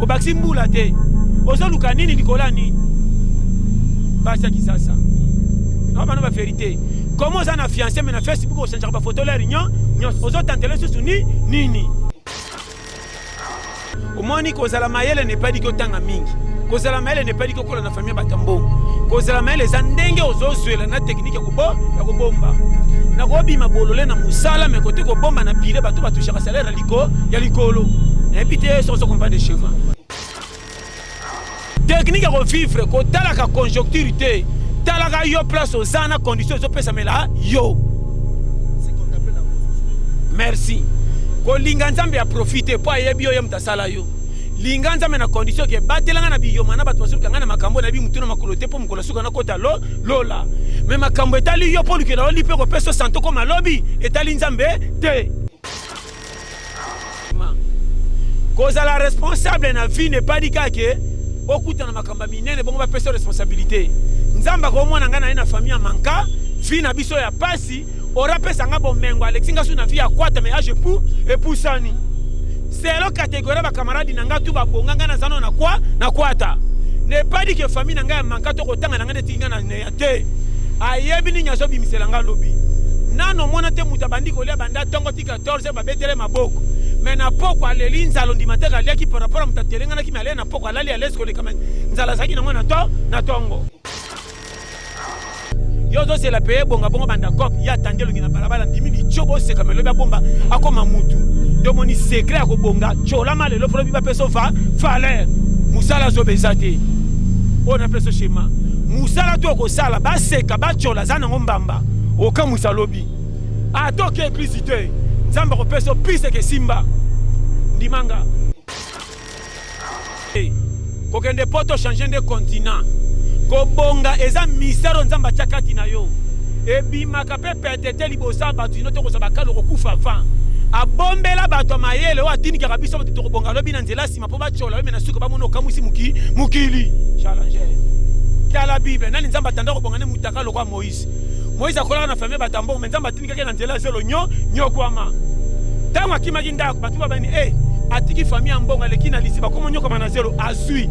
Obaxi mbula te. Ozo luka nini likola nini? Basa ki sasa. Non, mais non, la vérité. Comment ça na fiancé mais na Facebook on change pas photo là rien. Ozo tantele sous nini. Au moins ni kozala mayele n'est pas dit que tanga mingi. Kozala mayele n'est pas dit que kola na famille batambo. Kozala mayele za ndenge ozo zwela na technique ya kubomba. Na robi mabolole na musala mais côté ko bomba na pile bato batusha salaire ya likolo. Na epité so comprendre de cheveux. Technique à revivre, quand tu as la conjoncture, tu as la place aux ana conditions, tu peux yo. Merci. Quand l'inganzambe a profité, pour y bio yam ta sala yo. L'inganzambe na condition que batelanga na biyo mana batwasu kanga na makambo na bi mutuna makolote pour mukolo suka na kota lola. Mais makambo etali yo pour que la lipe ko peso santo comme lobby etali nzambe te. Cause la responsable na vie n'est pas dit que okuta na makamba minene bongo ba pesa responsabilité. Nzamba ko mwana ngana na famille manka, fi na biso ya pasi, ora pesa nga bomengo Alexinga su na vie ya kwata mais age pour sani. C'est la catégorie ba camarade nanga tu ba bonga ngana zano na kwa na kwata. Ne pas dit que famille nanga ya manka to kotanga nanga tinga na ne te. Ayebi ni nyazo bi miselanga lobi. Nano mona te mutabandi ko le banda tongo ti 14 ba betele maboko. Mais na poko aleli nzalo ndimate galia ki par rapport à mtatelenga na ki male na poko alali alesko le kama nzala zaki na ngona na tongo yozo c'est la paye bonga bonga banda kop ya tandelo ngina balabala ndimi ni chobo se kama loba bomba akoma mutu do moni secret ko bonga chola male lo probi ba peso valeur musala zo bezate on appelle ce schéma musala to ko sala ba seka ba chola zana ngombamba oka musalobi atoke électricité Zamba ko peso pise ke simba ndimanga ko kende poto changer de continent ko bonga eza mystère nzamba chakati na yo e bima ka pe petete libosa batu inoto ko sabaka lo kufa fa abombela bato mayele o atini ka biso bato ko bonga lobi na nzela sima po ba chola me na suko ba mono kamusi mukili challenger kala bible nani nzamba tanda ko bonga ne mutaka lo kwa Moïse akola na famille batambo mais nzamba tini ka na nzela selo nyokwama tango akimaki ndako bato babani atiki famille ambonga lekina lisiba komo nyoka mana zelo azui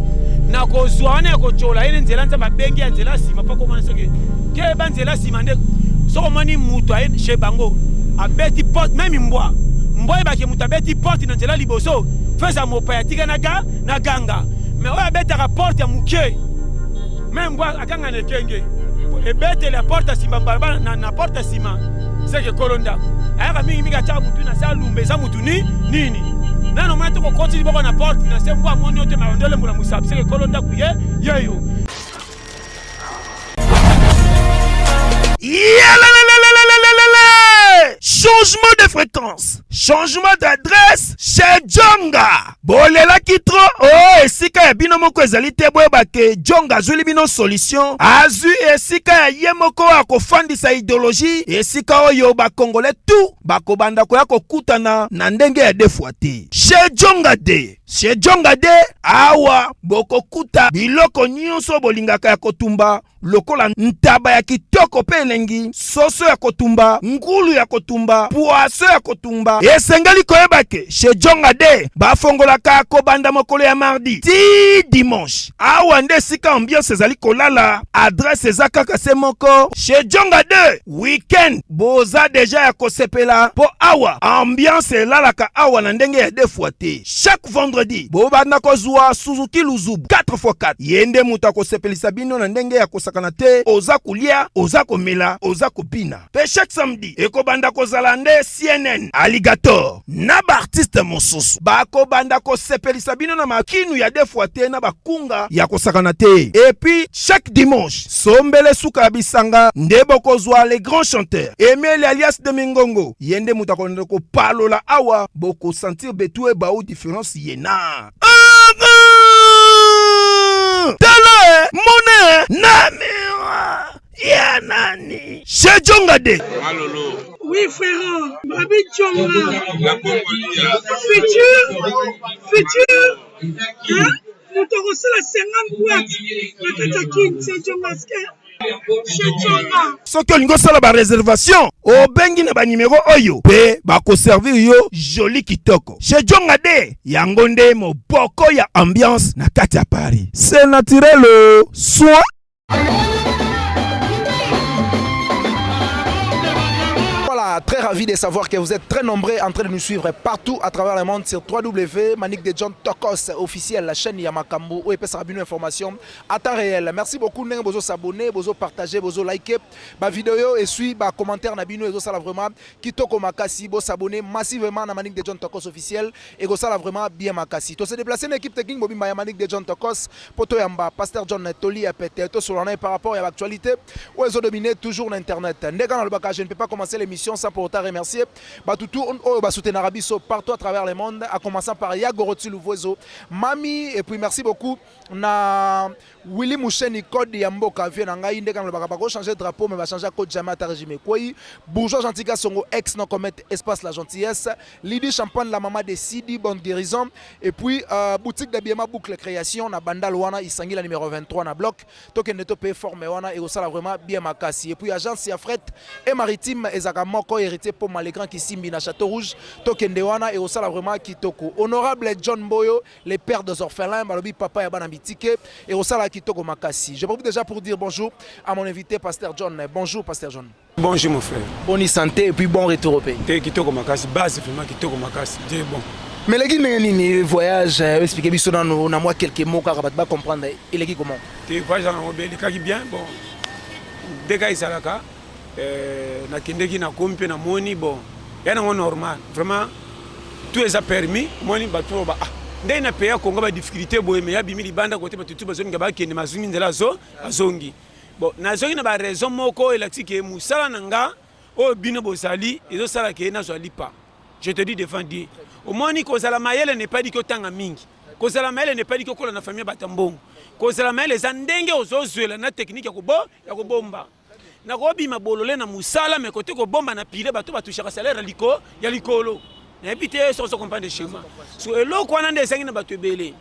na kozwana ya kochola ene nzela nzamba bengi ya nzela sima pa komana soke ke ba nzela sima nde soko mani mutu aye chez bango abeti porte même mbwa ebaki mutu abeti porte na nzela liboso feza mopa ya tika na ganga mais oyo abetaka porte ya muke même mbwa akanga na kenge ebete la porte sima mbaba na porte sima c'est que kolonda ayaka mingi cha mutu na sa lumbeza mutu nini nano mwana to ko continue boko na porte na se mbwa moni ote ma ndole mbula musap c'est que kolonda kuye yeyo changement de fréquence, changement d'adresse chez Djonga. Bolela kitro, esika ya bino moko ezali te boyeba ke Djonga azuli bino solution. Azu esika ya ye moko akofandisa idéologie, esika oyo bakongole tout bakobanda koya kokutana na ndenge ya defwa te. Chez Djonga de awa bokokuta biloko nyonso bolingaka ya kotumba lokola ntaba ya kitoko pe elengi, soso ya kotumba, ngulu ya kotumba, poaso ya kotumba. Esengeli koyeba ke chez Djonga de bafongolaka kobanda mokolo ya mardi ti dimanche. Awa nde sika ambiance ezali kolala, adresse eza kaka se moko. Chez Djonga de weekend boza deja ya kosepela po awa ambiance elalaka awa na ndenge ya defwa te. Chaque vendredi bobanda kozwa Suzuki Luzubu 4x4 yende muta kosepelisa bino na ndenge ya kosakana te, oza kulia, oza komela, oza kopina. Pe chaque samedi ekobanda kozala nde CNN Alligator na ba artiste mosusu bakobanda kosepelisa bino na makinu ya defwa te na bakunga ya kosakana te. Et puis chaque dimanche sombele suka bisanga nde bokozwa les grands chanteurs Emile alias de Mingongo yende muta konde ko palola awa boko sentir betue ba ou différence yena tala mone namira ya nani chez Djonga de. Oui frère, Babi Djonga futur hein? Nous te reçons la 50 boîtes. La Katakin, c'est Djonga. Chez Djonga. soki olingi osala baréservation obengi na banimero oyo mpe bakoservir yo joli kitoko chez Djonga de yango nde moboko ya ambiance na kati ya Paris. C'est naturel soin. Voilà, très ravi de savoir que vous êtes très nombreux en train de nous suivre partout à travers le monde sur www.Manic de John Tokos officiel, la chaîne Yamakambo où il peut savoir une information à temps réel. Merci beaucoup de vous s'abonner, vous partager, vous liker ma vidéo et suivre ma commentaire na bino et ça vraiment kitoko makasi, vous s'abonner massivement à Manic de John Tokos officiel et ça vraiment bien makasi. To se déplacer une équipe technique mobile Manic de John Tokos poto yamba Pasteur John Toli a pété to sur par rapport à l'actualité où ils ont dominé toujours l'internet. Ndega le bakage, je ne peux pas commencer l'émission sans pour autant remercier Batutu soutenir Abisso partout à travers le monde, à commencer par Yagoroti Louvozo, Mami, et puis merci beaucoup na Willy Moucheni Code Yamboka Vienanga Indeka le Bakabako changer de drapeau mais va changer code jamais à régime quoi Bourgeois Gentika Songo ex non commettre espace la gentillesse Lydie Champagne la maman de Sidi bonne guérison et puis boutique d'habillement boucle création na Bandal wana Isangi la numéro 23 na bloc token neto pay formé wana et ça vraiment bien makasi et puis agence Yafret et maritime ezaka moko hérité pour Malégrand qui simbi na Château Rouge token de wana et ça vraiment kitoko honorable John Boyo les pères des orphelins balobi papa ya bana bitike et ça la kitoko makasi. Je profite déjà pour dire bonjour à mon invité Pasteur John. Bonjour Pasteur John. Bonjour mon frère. Bonne santé et puis bon retour au pays. T'es kitoko makasi base vraiment kitoko makasi. Dieu bon. Mais les voyage expliquez bien ça dans moi quelques mots car pas comprendre il est comment. T'es voyage en obé les cas bien bon. Des gars isalaka na kindeki na kompe na moni bon. Yana normal vraiment tout est permis moni ba tout ba ndai na peya Kongo ba difficulté boye me ya bimi libanda côté batutu bazoni ngaba kende mazungi ndela zo azongi bon nazongi na ba raison moko elatiki musala nanga o bino bosali ezo sala ke na zo lipa je te dis devant Dieu au moni ko sala mayele n'est pas dit que tanga mingi ko sala mayele n'est pas dit que kola na famille batambongo ko sala mayele za ndenge ozozwela na technique ya kubomba na ko bima bolole na musala me côté ko bomba na pile bato batushaka salaire ya likolo. N'habitez sans comprendre de schéma. Sur le quoi n'en descend na batubele.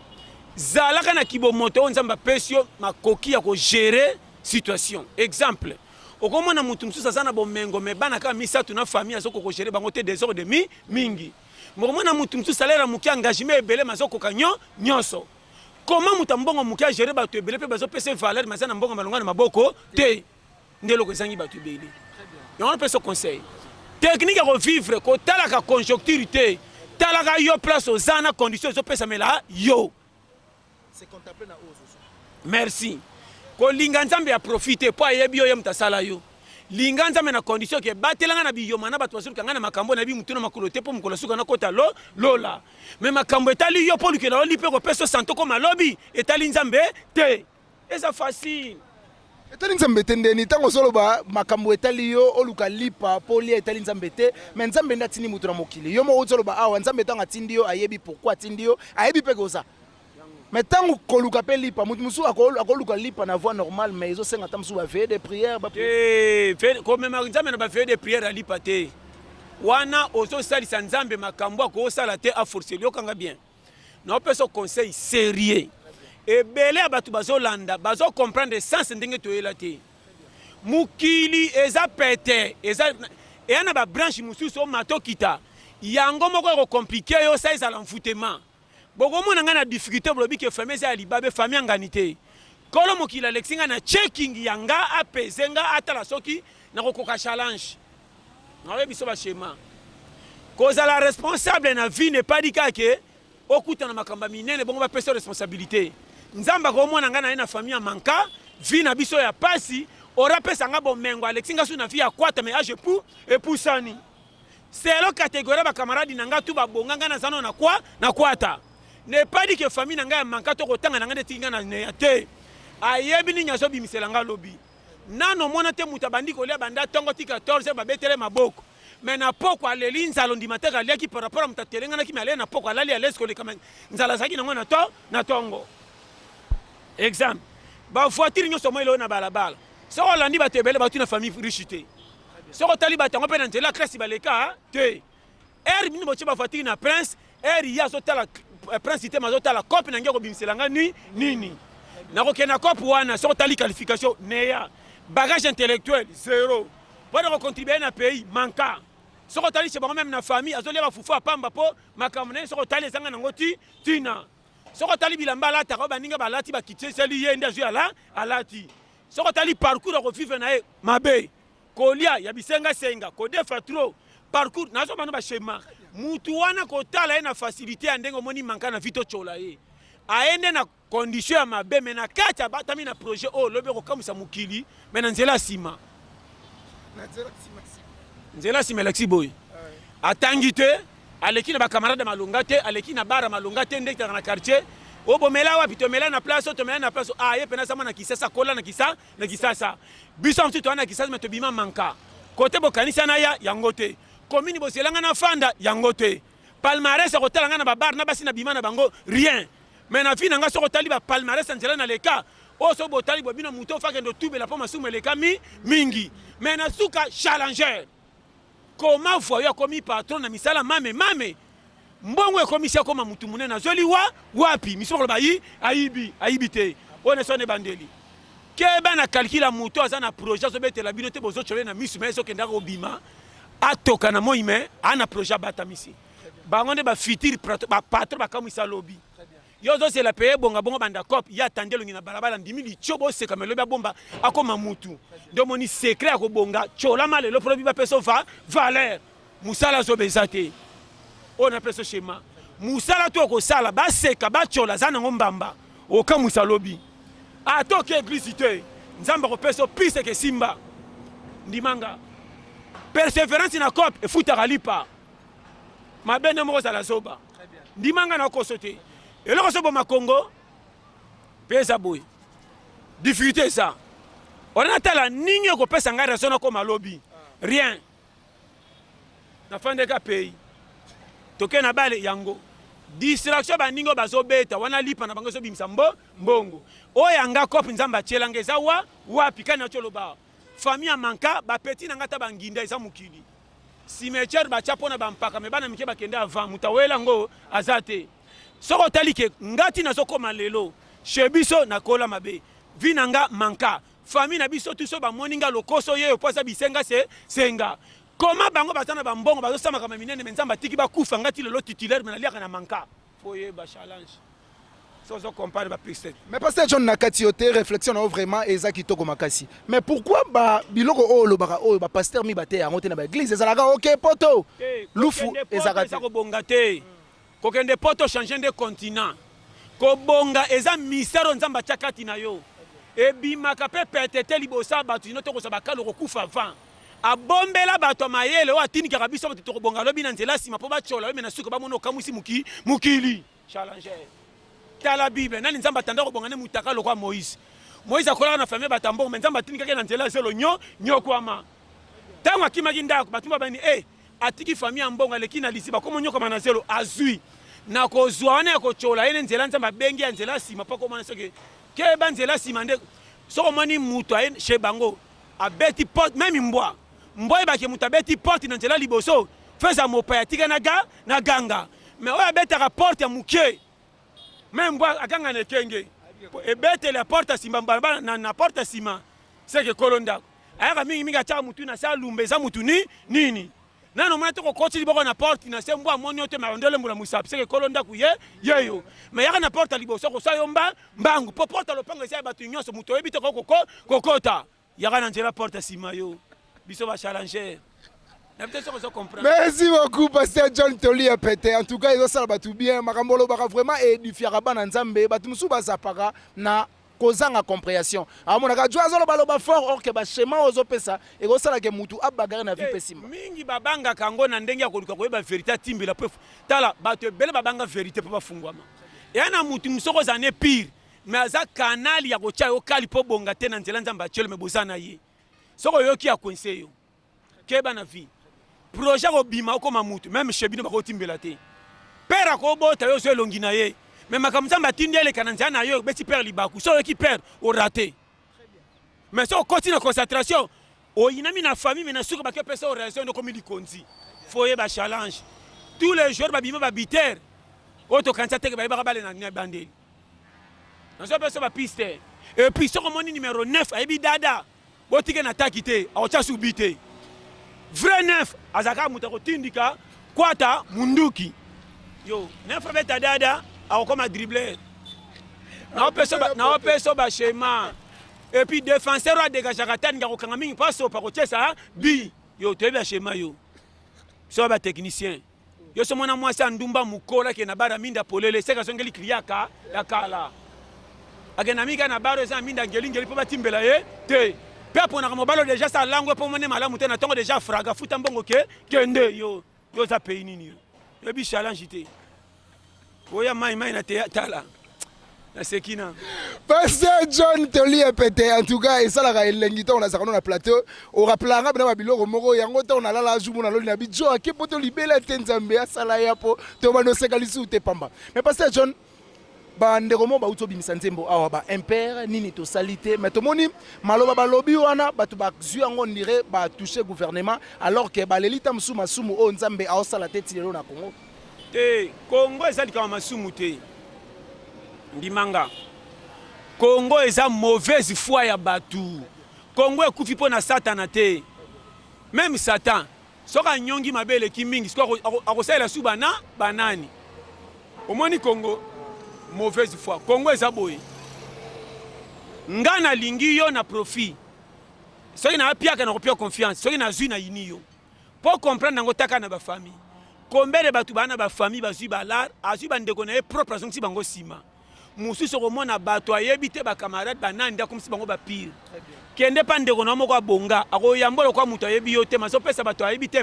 Zalaka na kibo moto on zamba pesio ma koki ya ko gérer situation. Exemple. Okomo na mutu msusa sana bomengo me bana kama misatu na famille azoko ko gérer bango te désordre de mingi. Mokomo na mutu msusa salaire muki engagement ebele mazoko kanyo nyonso. Comment mutambongo muki a gérer batubele pe bazo pese valeur mazana mbongo malonga na maboko te. Ndelo ko zangi batubele. On peut se conseil. Technique à vivre, quand tu as la conjoncture, tu as la yo place aux ana conditions, tu peux la yo. C'est contemplé na ose. Merci. Quand l'inganzambe a profité, pas yebio yem ta sala yo. L'inganzambe na condition que batelanga na biyo mana batwa sur kanga na makambo na bi mutuna makolote po mukolo suka na kota lola. Mais makambo etali yo pour que na oli pe ko peso santo comme lobby etali nzambe te. Et ça facile. Etali nzambe tende ni tango solo ba makambo etali yo oluka lipa poli etali nzambe te mais nzambe ndatini mutu na mokili yo mo solo ba awa nzambe tanga tindi yo ayebi pourquoi tindi yo ayebi pe ko ça mais tango koluka pe lipa mutu musu akoluka lipa na voie normale mais izo senga tamsu ba veille de prière ba comme nzambe na ba veille de prière à lipa te wana ozo sali sa nzambe makambo ko sala te a forcer yo kanga bien na peut so conseil sérieux. Et belé abatu bazolanda bazo comprendre sens ndenge to elate mukili eza pété eza et ana ba branche mususu o matokita yango moko ko compliqué yo ça ça l'enfoutement boko mona ngana difficulté blobi ke famille za libabe famille nganité kolo mukila lexinga na checking yanga apezenga atala soki na kokoka challenge na biso ba schéma cause la responsable na vie n'est pas dit que okuta na makamba minene bongo ba pesa responsabilité. Nzamba ko mona ngana na famille manka vi na biso ya pasi ora pesa nga bomengo alexinga su na vie ya kwata mais age pour et poussani c'est la catégorie ba camarade nanga tu ba bonga ngana zano na kwa na kwata ne pas dit que famille nanga ya manka to ko tanga ngana tinga na ne te ayebi ni nyaso bi miselanga lobi nano mona te mutabandi ko le banda tongo ti 14 ba betele maboko mais na poko aleli nzalo ndimateka liaki par rapport à mutatelenga na ki male na poko alali alesko le kama nzala zaki na tongo. Exemple, ba voiture nyo somo ilo na balabala. So olandi ba tebele ba tu na famille riche te. So otali ba tango pe na nzela classe baleka te. Bini boche ba voiture na prince, ya so tala prince te mazo tala cop na ngeko bimiselanga nini. Na ko kena cop wana so otali qualification neya. bagage intellectuel zéro mpona kocontribue na pays manka soko otali chez bango même na famille azolia bafufu apamba mpo makambo na ye soko otali ezanga nango tina soko otali bilamba alataka oyo baninga balati bakitiseli ye nde azwi alati soko otali parcours akovivre na ye mabe kolia ya bisengasenga kodefa tro parcours nazomana bashema mutu wana kotala ye na facilité ya ndenge omoni manka na vi totyola ye aende na condition ya mabe me na kati abatami na projet oyo lobi kokamwisa mokili me na nzela nsima nzela nsima elakisi boye atangi te aleki na bakamarade malonga te aleki na bara malonga te ndekitaka na quartier obomela wapi tomela na place tomela na place aye pena sama na kisasa kola na kisasa biso mtu to na kisasa me tobima manka kote bokanisa na ya yango te komini boselanga na fanda yango te palmarès akotalanga na babar na basi na bima na bango rien mais na vie nanga soko tali ba palmarès nzela na leka oso botali bobina muto fakendo tubela po masumu leka mingi mais na suka challenger comment voyez komi patron na misala mame mbongo ekomisi akoma mutu munene azoli wapi misoko bayi ayibi te one sone bandeli keba na calcula muto aza na projet azobetela bino te bozo chole na misu mais sokenda ko bima atoka na moime ana projet batamisi bango nde bafitir patron bakamwisa lobi yozo c'est la paye bonga banda cop ya tandelo ngina balabala ndimi lichobo seka melobi bomba akoma mutu ndo moni secret akobonga chola malelo probi ba peso valeur musala zo bezate on appelle ce schéma musala to ko sala ba seka ba chola zana ngombamba okamwisa lobi atoke église nzamba ko peso pise ke simba ndimanga persévérance na cop e futa kalipa mabene mo za la zoba ndimanga na kosote et là, on a Congo, pesa boy. Difficulté ça. On a la ligne qui pèse en raison comme lobby. Rien. Na fin de cas pays. Toke na bale yango. Distraction ba ningo bazo beta wana lipa na bango so bimsa mbongo. O yanga kopi nzamba chelangeza wapi kana choloba. Famille manka ba petit na ngata banginda eza mukili. Cimetière ba chapona ba mpaka me bana mike ba kenda avant mutawela ngo azate. Soko talike ngati na soko lelo shebiso na kola mabe vinanga manka famille na biso tuso ba moninga lokoso yeyo posa bisenga senga koma bango batana ba mbongo bazo sama kama minene menzamba tiki ba kufa ngati lelo titulaire menalia kana manka foye ba challenge sozo compare ba piste mais pasteur John nakati yote réflexion na vraiment ezaki toko makasi mais pourquoi ba biloko o lo baka o ba pasteur mi bate yango te na ba église ezalaka OK poto lufu ezakati ko bongate kokende poto changer de continent kobonga eza mystère nzamba chakati na yo ebimaka pe petete libosa batu ino toko sabakalo kokufa avant abombela bato mayele o atini ka biso bato kobonga lobi na nzela sima po bachola mena suka ba mono kamusi mukili challenger tala bible nani nzamba tanda kobonga ne mutaka lokwa Moïse akola na famille batambo mais nzamba tini ka na nzela selo nyokwama tango akimaki ndako batumba bani atiki famille mbonga lekina lisiba komo nyoko manazelo azui na kozwa wana ya kochola ene nzela nzamba bengi ya nzela sima pako mwana soke ke ba nzela sima nde soko moni mutu aye chez bango abeti porte même mbwa ebaki mutu abeti porte na nzela liboso feza mopa ya tika na ganga mais oya betaka porte ya muke même mbwa aganga na kenge ebete la porte sima mbamba na porte sima seke kolonda ayaka mingi ataka mutu na sa lumbeza mutu nini nano mwana toko koti liboko na porte na sembo amoni ote marondele mbula musapi seke kolonda kuye yeyo me yaka na porte liboso ko sayo mbangu po porte lopango esa batu nyonso muto yebi to kokota yaka na nzela porte sima yo biso ba challenger na peut-être qu'on se comprend. Merci beaucoup pasteur John Toli pété en tout cas ils ont batu bien makambolo baka vraiment édifier bana nzambe batu musu bazapaka na kozanga compréhension amonaka jwa zolo baloba fort or que ba schéma ozopesa et kosala ke mutu abagara na vie pesima mingi babanga kango na ndenge ya koluka koyeba vérité timbila peu tala bato bele babanga vérité po bafungwama yana mutu musoko zane pire mais aza kanali ya kocha yo kali po bonga te na nzela nzamba chelo me bozana ye soko yoki ya conseil keba na vie projet ko bima ko mamutu même chebino bako timbela te pera ko bota yo so longi na ye mais makamzamba tindele kananza na yo beti perd libaku so qui perd au raté mais so continue concentration o inami na famille mais na suka ba ke pesa au raison de comme likonzi foye ba challenge tous les jours ba bima ba biter o to kanza te ba bale na bandeli na so pesa ba piste et puis so comme numéro 9 ayebi dada botike na taki te akotia subi te vrai neuf azaka mutu akotindika kwata munduki yo neuf abeta dada akokoma dribler naopeso bashema et puis défenseur adégagaka tani ngakokanga mingi mpo asopa kotiesa bi yo toyebi bashema yo so batechnicien yo so mwana mwasi andumba mukola ke na bara minda polele seka songeli kriaka ya kala agena mika na baro eza minda ngeli po batimbela ye te pe aponaka mobalo deja sa langwe po mone malamu te na tongo deja fraga futa mbongo kende yo za pays nini yo bi challenge te oya mai na te tala na sekina Pasteur John Toli pété en tout cas et ça la elengito on a ça na plateau au rappelanga bina biloko moko yango ta on a la jumu na loli na bijo ke poto libela tenzambe asala yapo to bano sekalisu te pamba mais Pasteur John ba ndeko ba uto bimisa nzembo awa ba impère nini to salité mais to moni maloba ba lobi wana batu ba zui yango ndire ba toucher gouvernement alors que ba lelita msuma sumu o nzambe a osala tete lelo na Congo te Congo ezali kama masumu te ndimanga Congo eza mauvaise foi ya batu Congo ekufi po na satana te même satan soka nyongi mabele ki mingi siko akosala su banani omoni Congo mauvaise foi Congo eza boye ngana lingi yo na profit soki na piaka na kopia confiance soki na zui na yini yo po comprendre ngo taka na ba famille combien de batu bana ba famille bazui balar azui bandeko na propre zongi bango sima mususu komona bato ayebi te ba camarade banani nda komisi bango ba pire kende pa ndeko na moko abonga akoyambola kwa mutu ayebi yo te maso pesa bato ayebi te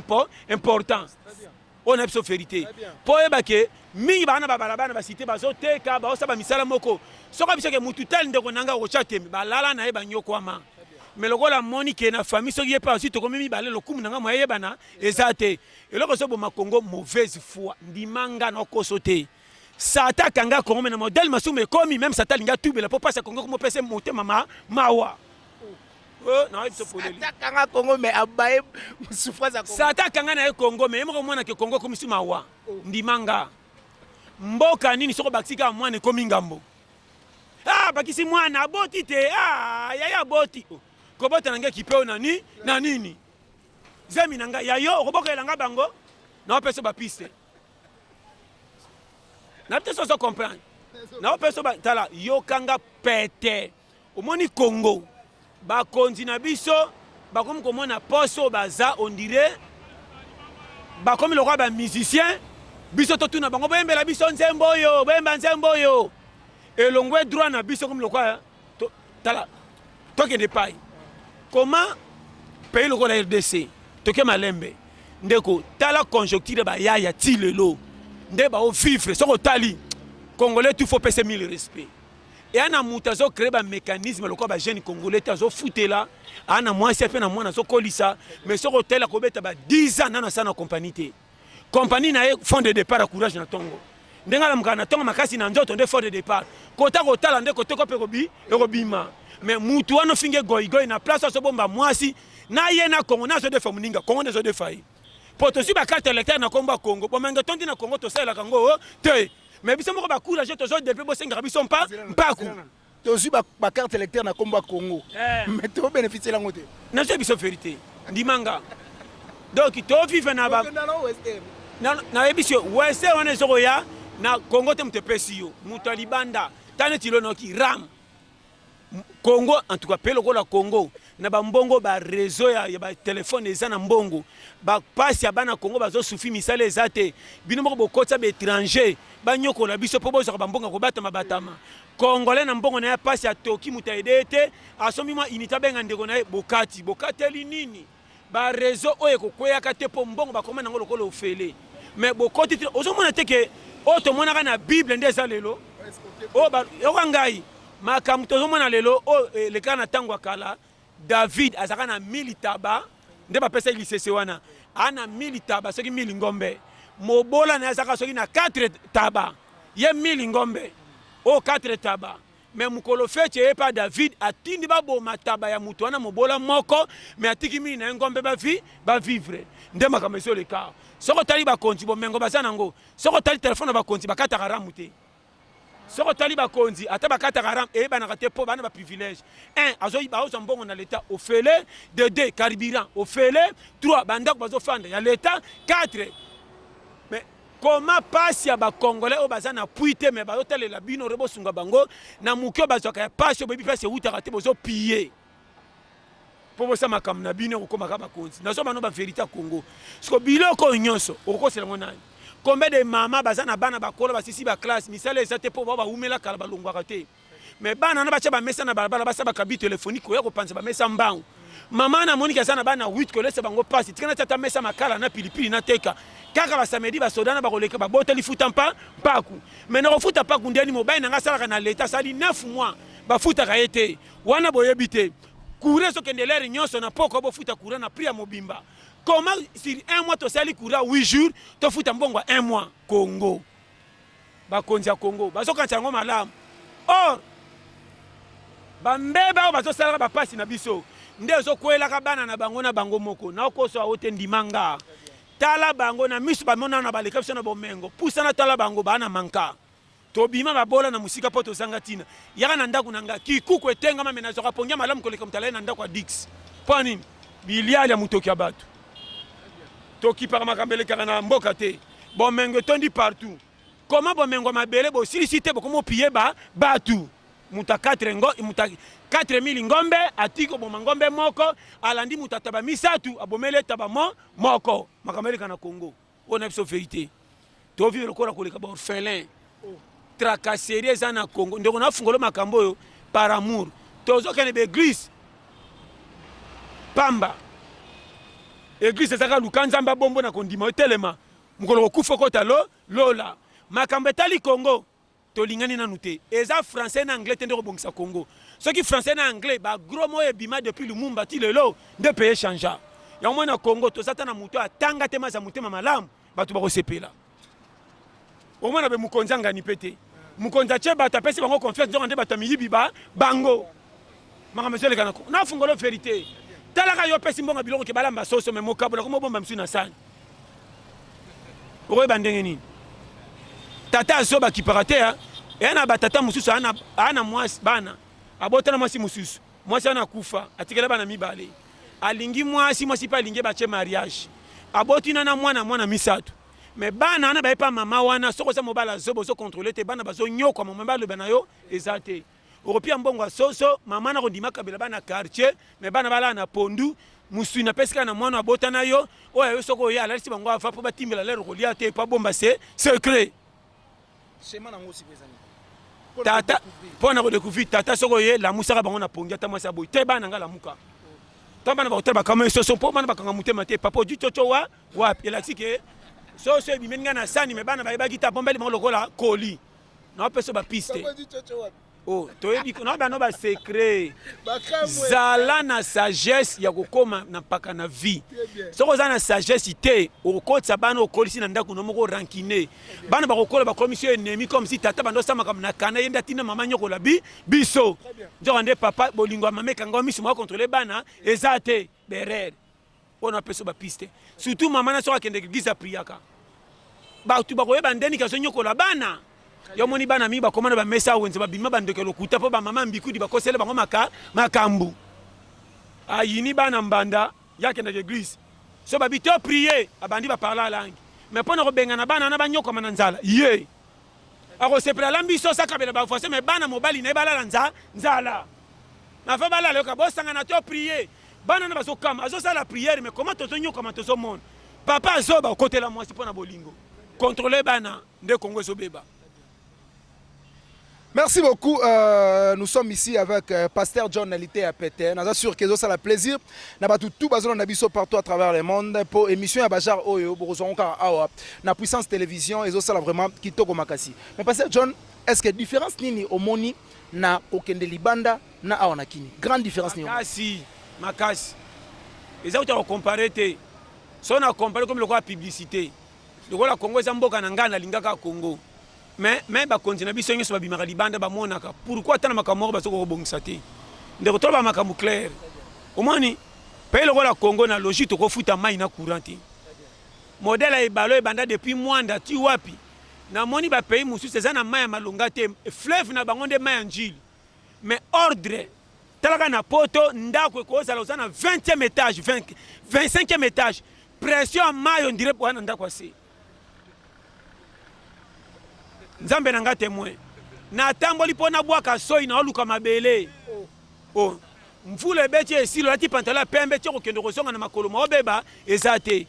important on a besoin vérité po yeba ke mingi bana babalabana basite bazoteka baosaba misala moko soka biso ke mutu tal ndeko nanga kocha tembe balala na yeba nyokwama mais lokola moni ke na famille soki yepa aussi tokomi balé lokumu nanga moyebana ezate eloko so boma Congo mauvaise foi ndimanga na koso te Sata kanga Congo na modèle masume komi même Sata linga tubela pour passer Congo comme pese monter mama mawa na iso poleli Sata kanga Congo mais abaye souffrance à Congo Sata kanga na Congo mais mo mona ke Congo comme mawa ndimanga mboka nini soko bakisika mwana komi ngambo bakisi mwana aboti te yaya boti ko bota nanga kipeo na nini zemi nanga yayo ko bokela nga bango na pese ba piste na peut-être ça comprendre na personne tala yokanga pete omoni Congo ba kontina biso ba comme komona poso baza on dirait ba comme le roi ba musicien biso to tuna bango bembela biso nzembo yo bemba nzembo yo elongwe droit na biso comme le roi tala toke de paille comment payer le roi de la RDC toke malembe ndeko tala conjoncture ba yaya tilelo nde ba o vivre soko tali congolais tout faut payer 1000 respect et ana mutazo créer ba mécanisme le quoi ba jeune congolais tazo foutela ana mwasi pe na mwana zo kolisa mais soko tela ko beta ba 10 ans na sana compagnie na fond de départ à courage na tongo ndenga la mukana tongo makasi na nzoto nde fond de départ kota ko tala nde ko toko pe ko bima mais mutu wana finge goy na place so bomba mwasi na ye na Congo na zo de famuninga Congo na zo de fayi poto si ba carte électeur na komba Congo bo menga tondi na Congo to sala kango te mais biso moko ba courage to zo depuis bo senga biso mpa ku to si ba carte électeur na komba Congo mais to bénéficier la ngote na zo biso vérité ndimanga donc to vivre na ba na ebisio wese wana zo ya na Congo te mtepesi yo mutalibanda tane tilono ki ram Congo en tout cas pelo ko la Congo na ba mbongo ba réseau ya ba téléphone eza na mbongo ba passe ya bana Congo bazo soufi misale ezate bino moko bokotsa ba étranger ba nyoko la biso po bozo ba mbongo ko batama batama congolais na mbongo na ya passe ya toki mutaidete asomi mwa unité benga ndeko na bokati bokateli nini ba réseau oyo ko kwea kate po mbongo ba komana ngolo ko lo fele mais bokoti ozo mona teke o to mona kana bible ndeza lelo o ba yokangai makambo tozomona lelo o le kana tango kala David azaka na 1000 taba nde ba pesa lisese wana ana 1000 taba soki 1000 ngombe mobola na azaka soki na 4 taba ye 1000 ngombe o 4 taba mais mukolo feche e pa David atindi ba boma taba ya mutu wana mobola moko mais atiki 1000 na ngombe ba vivre nde makambo so le cas soko tali ba konti bo mengo bazana ngo soko tali téléphone ba konti ba kata karamu te soko tali bakonzi ata bakataka ram eyebanaka te mpo bana baprivilège 1 azwa mbongo na leta ofele de 2 carburant ofele 3 bandako bazofanda ya leta 4 mais comment pasi ya bakongolais oyo baza na pui te me bazotalela bino re bosunga bango na moki oyo bazwaka ya pasi oyo boyebi mpasi ewutaka te bozopie mpo bosala makambo na bino ekokomaka bakonzi nazo bano baverité ya congo siko biloko oyo nyonso okokosela ngo nani combien de mama baza na bana bakolo basisi baklasse misala eza te mpo bao baumela kala balongwaka te mais bana na batya bamesa na balabala basa bakabi telefonique oya kopanza bamesa mbangu mama na moniki aza na bana 8 kolesa bango pasi tika na tata mesa makala na pilipili na teka kaka basamedi basoda na bakoleka baboteli futa mpaku mais na kofuta mpaku ndeni mobali na nga asalaka na leta asali 9 mois bafutaka ye te wana boyebi te courant sokende lere nyonso na poko bofuta courant na prix ya mobimba. Comment sur un mois tu sali courant 8 jours tu futa mbongo 1 mois Congo. Bakonzi ya Congo bazokanza ngo malamu. Or bambeba bazo sala ba pasi na biso. Nde zokwela ka bana na bango moko. Na okoso aote ndimanga. Tala bango na misu ba mona na baleka biso na bomengo. Pusana tala bango bana manka. Tobima babola na musika poto sangatina yaka na ndako nanga kikuku etenga mame nazoka pongia malamu koleka mutala na ndako Dix po nini biliali ya mutoki ya batu toki para makambele kaka na mboka te bomengo tondi partout comment bomengo mabele bo silicité bo komo piye ba batu muta 4000 ngombe atiko bo ngombe moko alandi mutata ba misatu abomele taba moko makambele kana Congo on a besoin vérité to vivre ko la koleka ba orphelin tracasserie eza na Congo ndeko na fungolo makambo yo par amour tozo kene be église pamba église ezaka lukanzamba bombo na kondima telema mukolo kufa kota lola makambo etali Congo tolingani nanu te eza français na anglais te ndeko bongisa Congo soki français na anglais ba gros mot ebima depuis Lumumba ti lelo nde pays changea ya mwana Congo tozata na muto atanga te maza mutema malamu batu bakosepela au moins be mukonza ngani pete mukonza che bata pesi bango confiance donc ande bata miyibi bango maka monsieur kana na fungolo vérité talaka yo pesi mbonga biloko ke balamba soso me mokabula ko bomba msu na sani okoyeba ndenge nini tata azoba kiparate ya na batata mususu ana mwasi bana abotana mwasi mususu mwasi ana kufa atikela bana mibale alingi mwasi pa alingi bache mariage abotina na mwana misatu mais bana na ba pa mama wana soko sa mobala zobo zo contrôler te bana bazo nyoko mama balo bana yo ezate européen mbongo soso mama na kondima kabela bana quartier mais bana bala na pondu musu na pesika na mwana abota na yo oyo soko ya alisi bango afa po batimbela lero kolia te pa bomba c'est secret schéma na ngosi bezani tata pona ko découvrir tata soko ye la musaka bango na pongia ta mwasa boy te bana ngala muka tamba na ba hotel ba kama soso po bana ba kanga mutema te papa du chocho wa elaxike so bimenga na sani me bana bayeba kita bombeli mo lokola koli na peso ba piste oh toyebi na bana ba secret zala na sagesse ya kokoma na paka na vie soko za na sagesse te okotsa bana okolisi na ndako no moko rankine bana ba kokola ba commission ennemi comme si tata bando sama comme na kana yenda tina mama nyoko la biso nde papa bolingo mama kanga misu mo contrôler bana ezate derrière on a peso ba piste surtout mama na soka kende église a priaka ba tu ba koyeba ndeni ka sonyo ko la bana yo moni bana mi ba komana ba mesa wenze ba bima bandeke lokuta po ba mama mbikudi ba kosele bango makambu ayini bana mbanda ya kende église so ba bito prier abandi ba parler langue mais pona ko benga na bana na ba nyoko mananzala ye ako sepela lambi so saka bela ba forcer mais bana mobali na bala nzala na fa bala le ka bosanga na to prier bana na bazo kama azo sala prière mais comment tozo nyoko comment tozo monde papa azoba côté la moi si pona bolingo contrôler bana nde Congo ezobeba. Merci beaucoup. Nous sommes ici avec Pasteur John Nalité à Pété. Nous sommes sûrs que ça a plaisir. Nous avons tout besoin de partout à travers le monde pour émission à Bajar Oyo, pour la puissance télévision et ça vraiment kitoko makasi. Mais Pasteur John, est-ce que différence nini au moni na okende libanda na aonakini? Grande différence nini? Makasi. Les autres ont comparé te. Si on a comparé comme le quoi publicité. Le quoi la Congo est un mboka nangana lingaka Congo. Mais ba continue biso nyo so babimaka libanda ba monaka pourquoi tana makamoro ba soko bongisa te ndeko to ba makamu clair omani pe le la Congo na logique to ko futa mai na courant modèle e balo e banda depuis mwanda ti wapi na moni ba pays mosusu eza na mai ya malonga te fleuve na bango nde mai ya njili mais ordre talaka na poto ndako ekozala oza na 20e étage 25e étage pression ya mai ondire wana ndako ase nzambe na nga témoin natamboli mpo nabwaka soi na oluka mabele mvula ebeti esilo lati pantalo ya pembe ti kokende kozonga na makolo maobeba eza te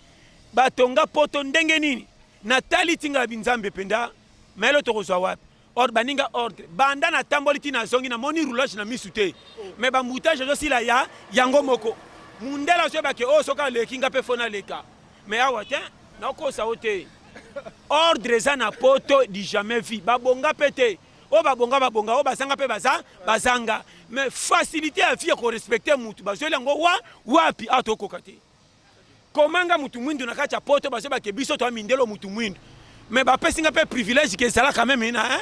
batonga poto ndenge nini natali tinga binzambe penda mayelo tokozwa wapi or baninga ordre banda natamboli ti nazongi na moni roulage na misu te me bambutage ezosila ya yango moko mundela ozoyebake oyo soki aleki nga mpe fo naleka me awa te nakosa o te ordre eza na poto du jamais vu babonga mpe te o babonga o bazanga mpe bazanga mais facilité ya vie ya korespecte mutu bazweli yango wapi atokoka te komanga mutu mwindu na kati ya poto bazobake biso to mindelo mutu mwindu mais bapesinga mpe privilège ke ezalaka meme na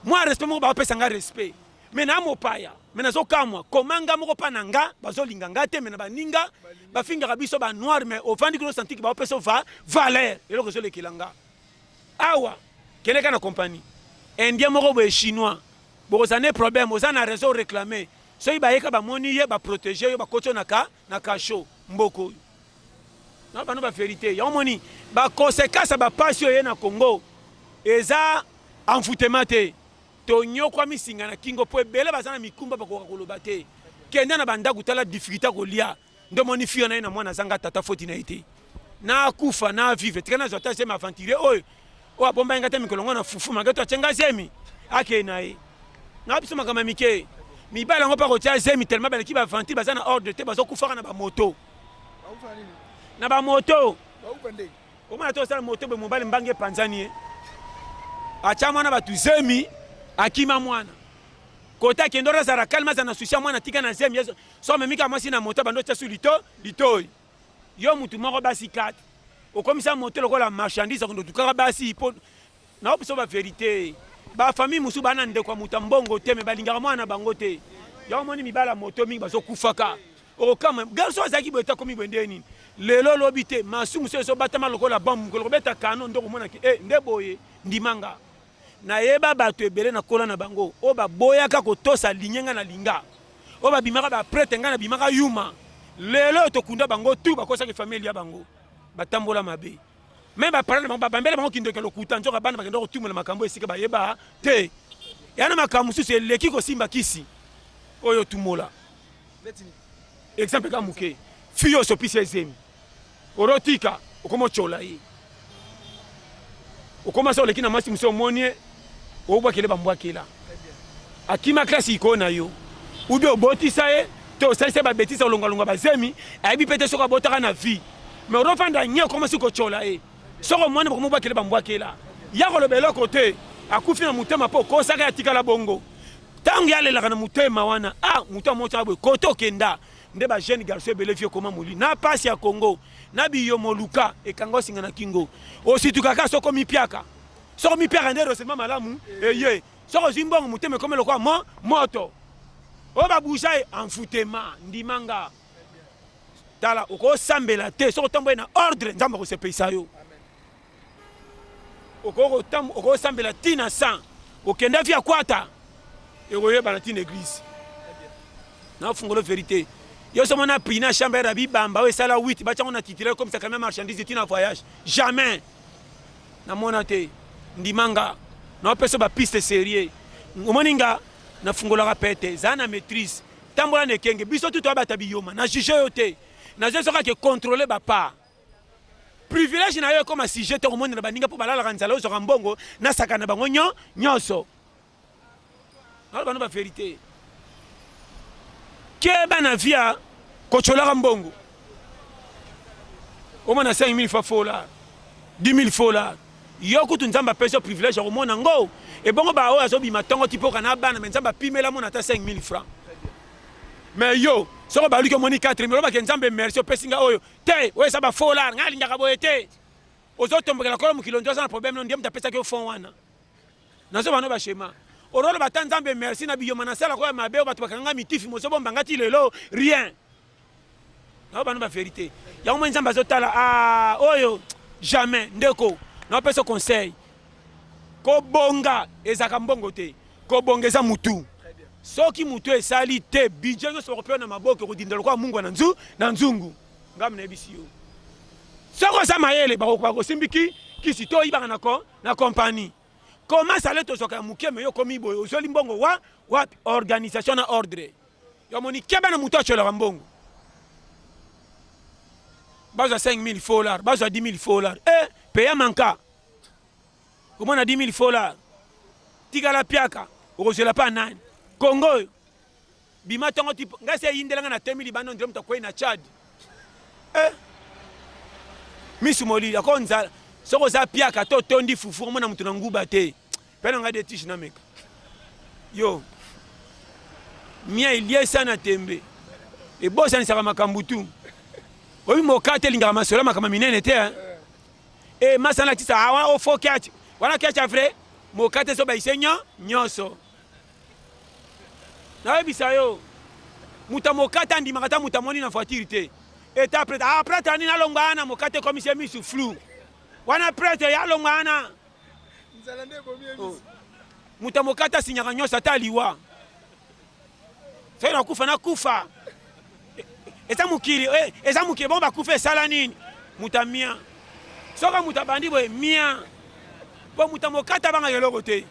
mwa respect moko bapesanga respect me na mopaya me nazokamwa komanga moko mpa na nga bazolinga nga te me na baninga bafingaka biso banoir mais ovandi kino santiki bapesa valeur eloko ezolekela nga awa keleka na compagnie indien moko boye chinois bokozala ne problème oza na raison réclamer soki bayeka bamoni ye baprotege yo bakoti yo na kasho mboka oyo na bano bavérité yango moni baconséquence ya bapasi oyo ye na congo eza envoûtement te tonyokwa misinga na kingo mpo ebele baza na mikumba bakoka koloba te kende na bandako tala difficulté kolia nde moni fio na ye na mwana azanga tata foti na ye te nakufa na vivre tika nazwa ta zemi aventurier oyo abomba nga te mikolo ngo na fufu malgré to atyenga zemi akei na ye na biso makambo mike mibala yango mpa kotia zemi tellement baleki baventile baza na ordre te bazokufaka na bamoto na bamoto omona to osala moto boye mobali mbange epanzani ye atya mwana bato zemi akima mwana kota akende ora azala kalme aza na susi ya mwana tika na zemi so amemika mwasi na moto bando otya su litoi yo mutu moko basi kati okomisa moto lokola marchandise akondo tukaka basi po na opiso bavérité bafamille mosusu bana ndeko ya moto mbongo te me balingaka mwana bango te yango moni mibala moto mingi bazokufaka okama garso azalaki boye takomi boye nde nini lelo lobi te masumu so ezobatama lokola bambu mokolo kobeta kano nde okomonaki nde boye ndimanga nayeba bato ebele na kola na bango oyo baboyaka kotosa linyenga na linga oyo babimaka baprete nga na bimaka yuma lelo tokunda bango tu bakosaki famille ya bango batambola mabe me baparale bango babambele bango kindeke lokuta nzoka bana bakenda kotumela makambo esika bayeba te yana makambo mosusu eleki kosimba kisi oyo tumola exemple ka moke fiyo osopisi ezemi orotika okomochola ye okomasa oleki na mwasi mosusu omoni ye obwakele bambwakela akima klasi iko na yo ubi obotisa ye to osalisa babetisa olongalonga bazemi ayebi mpe te soki abotaka na vie mais orofanda nye okomasi kochola ye soki omwani bakomobwakele bambwakela ya koloba eloko te akufi na motema mpo okosaka ya tikala bongo ntango yalelaka na motema wana moto amotaka boye kote okenda nde bajeune garçon ebele vie okoma moli na pasi ya congo na biyomo luka ekanga osinga na kingo ositukaka soko mipiaka nde rosema malamu eye soko ozwi mbongo motema ekome lokola moto oyo babusha ye enfutema ndimanga tala okosambela te soko otamboye na ordre nzambe akosepelisa yo okosambela ntina 100 okenda vi akwata ekoyebana ntina église nafungola vérité yo somo na prix na chambre ya bibamba oyo esala 8 batiango na titulaire comme ça quand même marchandise ntina voyage jamais namona te ndimanga naopesa bapiste sérieux omoni nga nafungolaka pete ezala na maîtrise tambola na ekenge biso tu toyabata biyoma na juge yo te nazwi soki ake contrôle bapart privilège na yo ekoma sujet te komonela baninga mpo balalaka nzala ozwaka mbongo nasaka na bango nyonso bano bavérité keba na via kocholaka mbongo omona 5000 fois fola 10000 fola yo kutu nzambe apesi yo privilège akomona ngo ebongo baoyo azobima ntongo ti mpoka na bana me nzambe apimela mona ata 5000 francs mais yo soko baluki omoni 4000 olobake nzambe merci opesinga oyo te oyo eza bafola ngai alingaka boye te ozotombokela kolo mokilo ndio aza na problème no ndiye mutu apesaki yo fond wana nazo bano bashema orolo bata nzambe merci na biyoma nasala koya mabe bato bakanga mitifi mosobomba ti lelo rien nao bano bavérité yango moi nzambe azotala oyo jamais ndeko naopesa conseil kobonga ezaka mbongo te kobonga eza mutu soki mutu esali te budget nyonso bakopewa na maboko kodindela kwa mungu na nzungu ngam na ebisi yo soko sa mayele bakosimbiki kisi to yibaka na compagnie comment ça leto soka muke me yo komi boyo ozoli mbongo wa organisation na ordre yo moni keba na mutu achola mbongo bazwa 5000 $, bazwa 10 000 $. Paye manka comment na 10 000 $? Tigala piaka okozela pa nani Congo bima tongo tipo ngase yindelanga na 10 000 bano ndire mutakwei na Chad misumoli akonza soko za piaka to tondi fufu mona mutu na nguba te pena ngade tishi na meka yo mia ilie sana tembe e bosa ni saka makambutu obi mokate linga masola makama minene te e masana tisa awa o fokati wana kacha vrai mokate so ba isenyo nyoso na ebisa yo muta mokata ndi makata muta moni na voiture te eta prête après tani na longana mokate commissaire misu flou wana prêtre ya longana nzalande komie misu muta mokata sinyaka nyosa taliwa fe na kufa eza mukiri bomba kufa sala nini mutamia soka mutabandi boye mia bo mutamokata banga yeloko te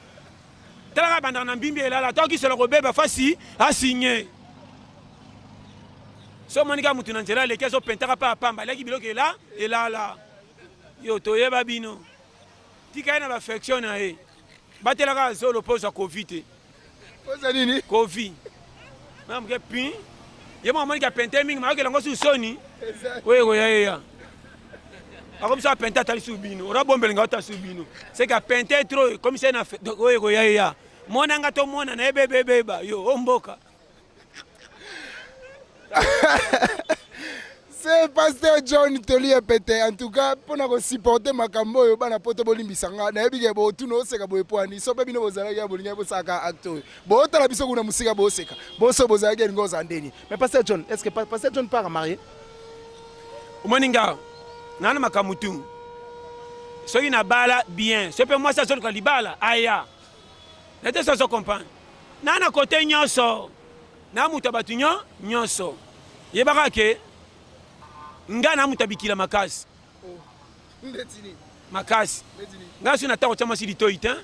talaka banda na mbimbi elala toki solo kobeba fasi asigné so monika mutu na nzela leke so pentaka pa pamba leki biloko elala yo toyeba bino tika na affection na e batelaka zolo posa covid posa nini covid mam ke pin yema monika pente mingi ma ke lango su soni we ya akom sa pente tali su bino ora bombele ngata su bino c'est que pente trop comme c'est na we ya mona ngato mona na ebebeba yo omboka. C'est Pasteur John Tolier Pété. En tout cas, pour nous supporter Makambo, nous avons porté Bolimbisanga. Nous avons tout nous seka boepoani. So baby nous zala ya bolinga bosaka acteur. Bo tala biso kuna musika boseka. Boso bozala ya ngoza ndeni. Mais Pasteur John, est-ce que Pasteur John part marié? Omoninga. Nana makamutu. Soki na bala bien. Ce peut moi ça sur kalibala aya. Nete ça se comprendre. Nana côté nyonso. Na mutabatu nyonso. Yebaka ke nga na mutabikila makasi makasi nga suna ta chama sili toita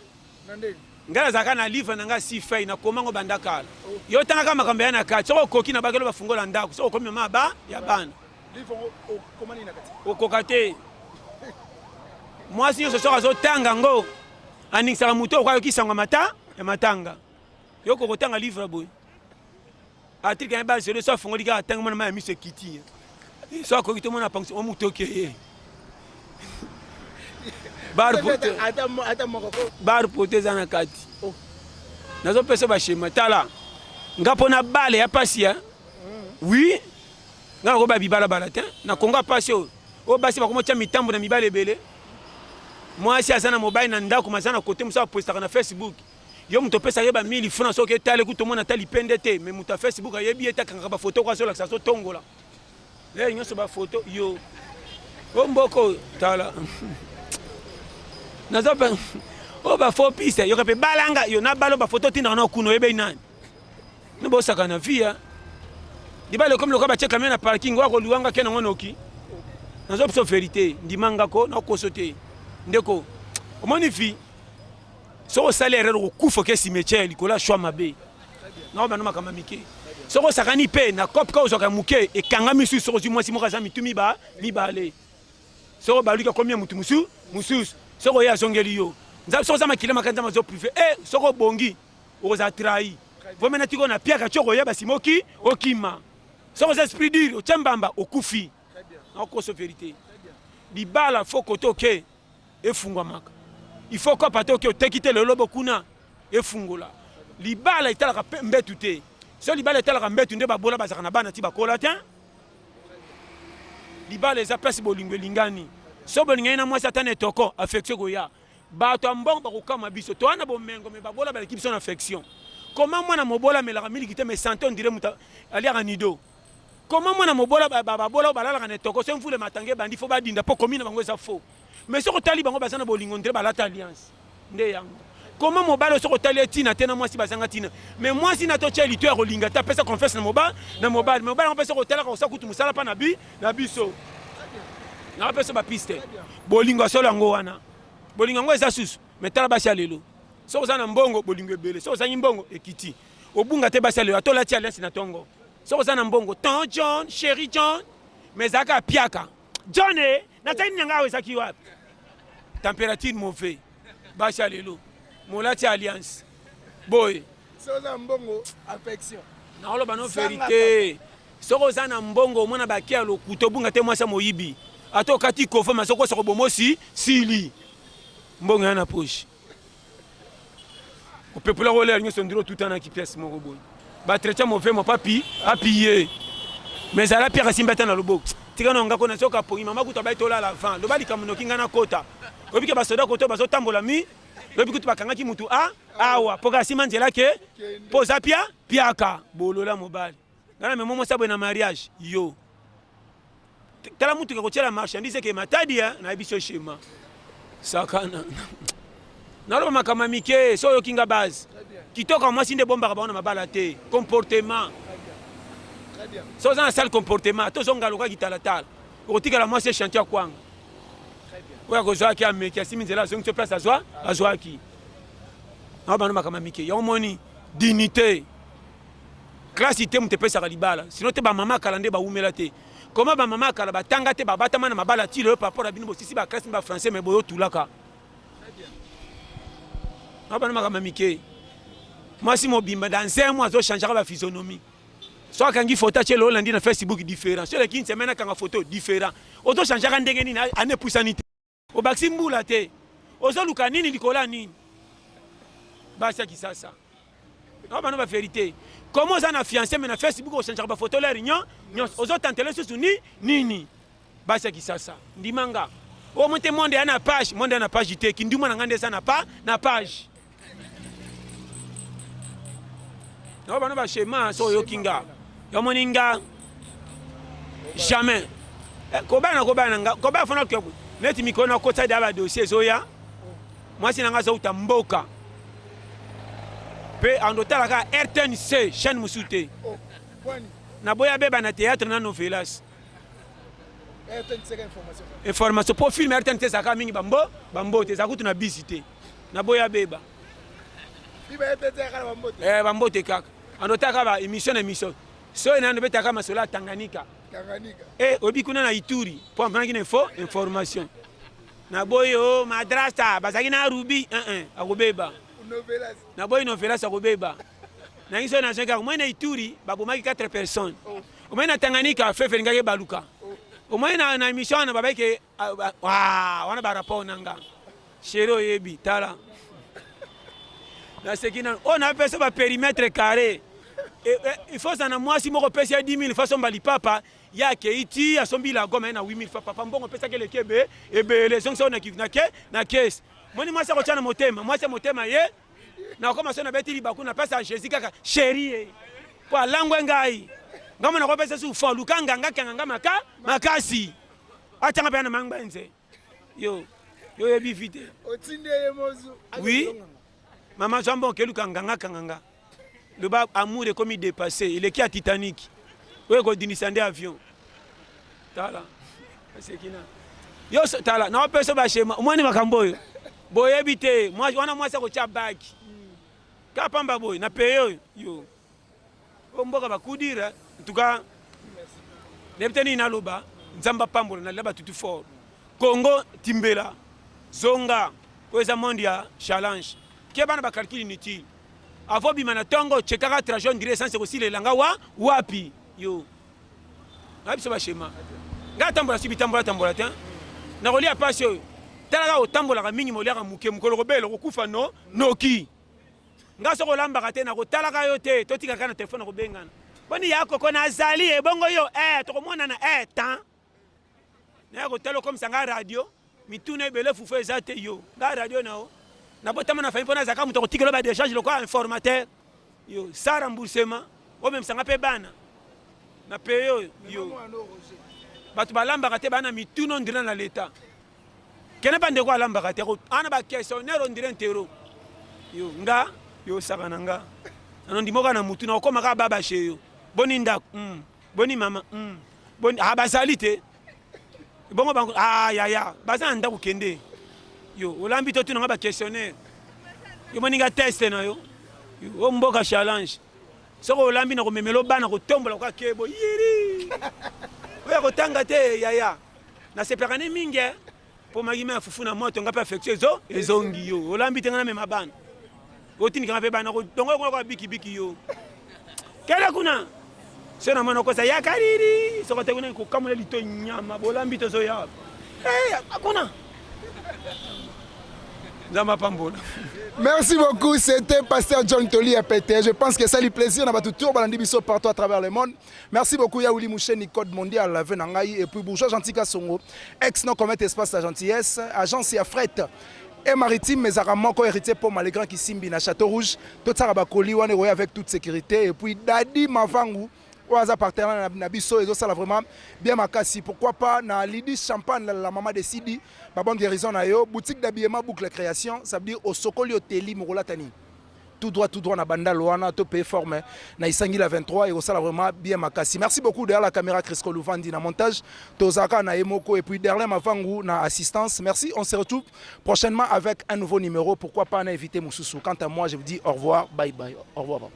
nga zaka na livre na nga si fei na komango bandakala yo tanga kama kamba na kati so koki na bakelo bafungola ndako so komi mama ya bana livre o komani na kati o kokate moi si yo so zo tanga ngo aningisaka muto kwa kisanga mata ya matanga yo kokotanga livre boy atrika ya base le so fungoli ka tanga mona ma mise kiti so ko kito mona panksi o mutoke ye bar pote zana kati nazo pesa ba shema tala ngapo na bale ya pasi ya oui nga ko ba bibala balatin na konga pasi o basi ba ko mocha mitambo na mibale bele moi si asana mobile na ndako mazana kote musa posta na Facebook yo muto pesa yeba 1000 francs so ke tale ku to mona tali pendete mais muta Facebook ayebi eta kanga ba photo kwa so la so tongola le nyoso ba photo yo omboko tala nazo ba o ba fo piste yo ke balanga yo na balo ba photo tina na kuno yebe nani no bo saka na via di balo comme le ko ba cheka na parking wa ko luanga ke na ngonoki nazo pso vérité ndimanga ko na ko sote ndeko omonifi so salaire ro kufa ke cimetière likola shwa mabe na ba no makama mike so sakani pe na cop ka ozoka muke e kanga misu so zi mwasi moka za mitumi ba mibale so ba luka combien mutu musu so ya zongeli yo nza so za makile makanda mazo privé so ko bongi oza trahi vo mena tiko na pia ka choko ya basimoki okima so ko esprit dire o chambamba okufi na ko so vérité di bala faut koto ke e fungwa maka il faut ko pato ke tekite le lobo kuna e fungola libala itala ka mbetu te so libala itala ka mbetu nde babola bazaka na bana ti bakola te libala eza place bolingwe lingani so bolingani na mwasi atane toko affection goya bato ambongo bakokama biso to ana bomengo me babola ba équipe son affection comment moi na mobola melaka milikite me santé on dirait muta ali à nido comment moi na mobola babola balala na toko so mfule matange bandi fo badinda po komina bango eza faux mais so ko tali bango bazana bolingo ndire balata alliance nde yango comment mobile soko tali tina tena mwasi bazanga tina mais mwasi na to tcheli to rolinga ta pesa confesse na mobile on pesa ko tala ko sa kutu musala pa na biso na pesa ba piste bolingo solo ngo wana bolingo ngo eza susu mais tala basi lelo soko za na mbongo bolingo ebele soko za mbongo ekiti obunga te basi lelo atola ti alliance na tongo soko za na mbongo ton John chéri John mais aka piaka John na tani nyanga wezaki wapi température mauvais basi lelo molati alliance boy soza mbongo affection na oloba no vérité soko za na mbongo mona bakia lokuto bunga te mwasa moyibi atokati kofo masoko soko bomosi sili mbongo yana poche o peuple la roler nyo sondiro tout en qui pièce mon robot ba traiter mauvais mon papi appuyer mais ala pire simbata na lobo tikana ngako na soka pongi mama kuta ba itola la vent lo bali kamuno kinga na kota obike ba soda koto bazo tambola mi lobi kutu bakanga ki mutu awa poka sima nzela ke poza piaka bolola mobali ngana me momo sabo na mariage yo tala mutu ka kochela marchandise ke matadi na biso shema sakana na lo makama mike so yo kinga base kitoka mwasi nde bomba ba na mabala te comportement so za na sale comportement to zonga loka kitalatala otika la mwasi chantier kwanga oya kozwa ki ameki asimi nzela zongi to place azwa ki na ba no makama mike yo moni dignité classe te mute pesa kalibala sinon te ba mama kalande ba umela te comment ba mama kala batanga te ba batama na mabala ti le par rapport à bino bosisi ba classe ba français mais boyo tulaka na ba no makama mike moi si mobimba dans un mois zo changer ba physionomie so kangi photo chez le Hollandi na Facebook différent sur les 15 semaines kanga photo différent auto changer ndenge nini ane pusanité o baxi mbula te ozo luka nini likola nini basa kisasa no ba no ba vérité comment ça na fiancé mais na Facebook o changer ba photo la réunion ozo tentele sous nini basa kisasa ndimanga o monte monde ana page te kinduma na ngande sana pa na page no ba no ba schéma so yo kinga yo moninga jamais kobana nga koba fona ko neti mikono ko tsada ba dossier zoya moi sinanga zo utamboka pe andotala ka RTNC chaîne musute na boya beba na théâtre na novelas RTNC information pour film RTNC saka mingi bambo te zakutu na bisité na boya beba bambote kaka andotaka ba émission so ina ndobeta kama sola Tanganyika obi kuna na Ituri pour prendre une information na boyo madrasa bazaki na rubi akobeba na boyo novelas akobeba na iso na jenga moi na Ituri babomaki 4 personnes au moins na Tanganyika fefe ngake baluka au moins na émission na babake wana ba rapport nanga shero yebi tala na sekina on a fait ça ba périmètre carré. Il faut ça na moi si moko pesa 10 000 façon bali papa ya ke iti asombi la goma na 8 000 papa mbongo pesa ke le kebe ebe les gens na kifnake na caisse moni moi ça ko tana motema moi c'est motema ye na koma so na beti libaku na pesa Jésus kaka chérie kwa langwe ngai ngama na ko pesa su fo lukanga nganga makasi atanga pe na mangba nze yo yebi vite otinde ye mozu oui maman jambo ke lukanga nganga le bas amour est comme dépassé il est qui à Titanic ouais quand descendre avion tala c'est qui na yo tala na pesa ba chez moi ni makambo yo boy habité moi ça ko cha bag ka pamba boy na paye yo o mboka ba kudira en tout cas nepteni na loba nzamba pambola na laba tutu fort Congo timbela zonga kweza mondia challenge ke bana ba calcul inutile avant bimana tongo chekaka trajon dire sans aussi le langa wapi yo na biso ba schéma nga tambola sibi tambola te na rolia pasio tala o tambola ka mingi molia ka muke mukolo ko belo ko kufa noki nga so ko lamba ka te na ko tala ka yo te to tika kana telefone ko bengana boni yako ko na azali e bongo yo to ko mona na temps na ko telo comme ça nga radio mitune bele fufu ezate yo nga radio na na botama na fa impona zaka muto kotikelo ba décharge le quoi informateur yo ça remboursement o même ça ngape bana na paye yo batu balamba kate bana mituno ndina na l'état kena bande ko alamba kate ko ana ba questionnaire on dirait intero yo nga yo saka na nga ndimoka na mutu na okoma ka baba chez yo boni ndako boni mama boni bazali te bongo bango ya baza ndako kende yo olambi to tuna ba questionnaire yo moninga test na yo o mboka challenge soko olambi na komemelo bana kotombola kwa kebo yiri oya kotanga te yaya na sepelaka ne mingi po magima fufu na moto nga pa affectueux ezongi yo olambi te ngana mema bana otinika pe bana ko dongo ko biki yo kala kuna sena mwana kosa ya kariri soko te kuna ko kamula lito nyama bolambi to zo ya akuna Zama pambola. Merci beaucoup, c'était Pasteur John Toli Pété. Je pense que ça lui plaisir dans votre tour balandi biso partout à travers le monde. Merci beaucoup Yaouli Moucheni Code Mondial la Venangai et puis Bourgeois Gentil Songo, ex non commet espace la gentillesse, agence ya fret et maritime mais aramoko héritier pour Malgrand qui simbi na Château Rouge, tout ça rabakoli wane roya avec toute sécurité et puis Dadi Mavangu oaza partenaire na biso et ça vraiment bien makasi. Pourquoi pas na Lydie Champagne la maman de Sidi, ma bonne guérison na yo, boutique d'habillement boucle création, ça veut dire au Sokoli Hoteli Morola Tani. Tout droit na banda loana to pay forme na isangi la 23 et ça vraiment bien makasi. Merci beaucoup derrière la caméra Crisco Louvandi na montage, Tozaka na Emoko et puis derrière Mavangu na assistance. Merci, on se retrouve prochainement avec un nouveau numéro. Pourquoi pas na invité Moussoussou. Quant à moi, je vous dis au revoir, bye bye. Au revoir.